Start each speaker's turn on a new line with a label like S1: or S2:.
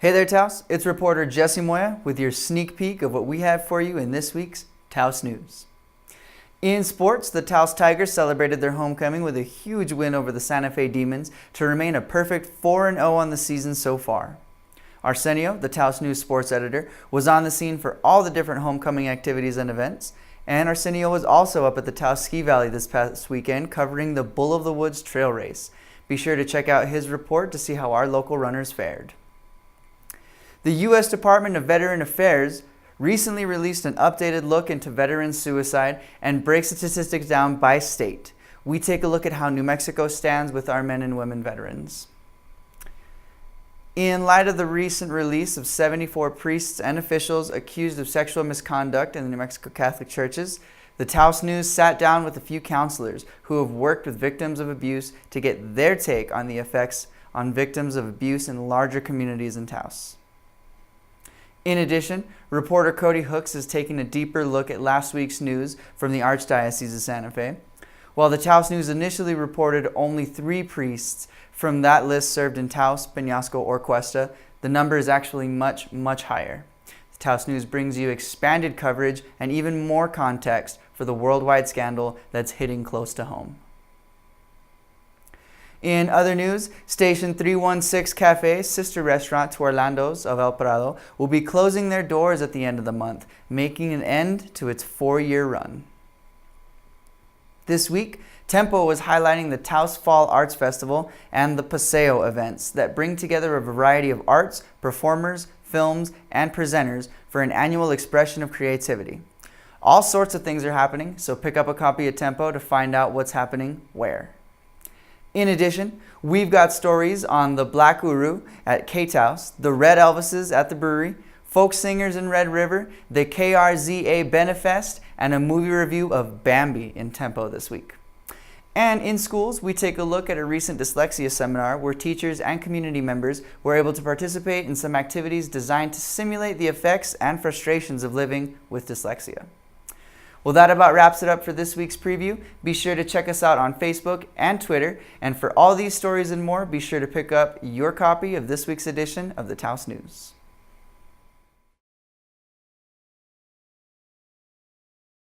S1: Hey there, Taos. It's reporter Jesse Moya with your sneak peek of what we have for you in this week's Taos News. In sports, the Taos Tigers celebrated their homecoming with a huge win over the Santa Fe Demons to remain a perfect 4-0 on the season so far. Arsenio, the Taos News sports editor, was on the scene for all the different homecoming activities and events, and Arsenio was also up at the Taos Ski Valley this past weekend covering the Bull of the Woods trail race. Be sure to check out his report to see how our local runners fared. The U.S. Department of Veteran Affairs recently released an updated look into veteran suicide and breaks statistics down by state. We take a look at how New Mexico stands with our men and women veterans. In light of the recent release of 74 priests and officials accused of sexual misconduct in the New Mexico Catholic churches, the Taos News sat down with a few counselors who have worked with victims of abuse to get their take on the effects on victims of abuse in larger communities in Taos. In addition, reporter Cody Hooks is taking a deeper look at last week's news from the Archdiocese of Santa Fe. While the Taos News initially reported only 3 priests from that list served in Taos, Peñasco, or Cuesta, the number is actually much, much higher. The Taos News brings you expanded coverage and even more context for the worldwide scandal that's hitting close to home. In other news, Station 316 Cafe, sister restaurant to Orlando's of El Prado, will be closing their doors at the end of the month, making an end to its 4-year run. This week, Tempo was highlighting the Taos Fall Arts Festival and the Paseo events that bring together a variety of arts, performers, films, and presenters for an annual expression of creativity. All sorts of things are happening, so pick up a copy of Tempo to find out what's happening where. In addition, we've got stories on the Black Uru at K-Taos, the Red Elvises at the brewery, folk singers in Red River, the KRZA Benefest, and a movie review of Bambi in Tempo this week. And in schools, we take a look at a recent dyslexia seminar where teachers and community members were able to participate in some activities designed to simulate the effects and frustrations of living with dyslexia. Well, that about wraps it up for this week's preview. Be sure to check us out on Facebook and Twitter. And for all these stories and more, be sure to pick up your copy of this week's edition of the Taos News.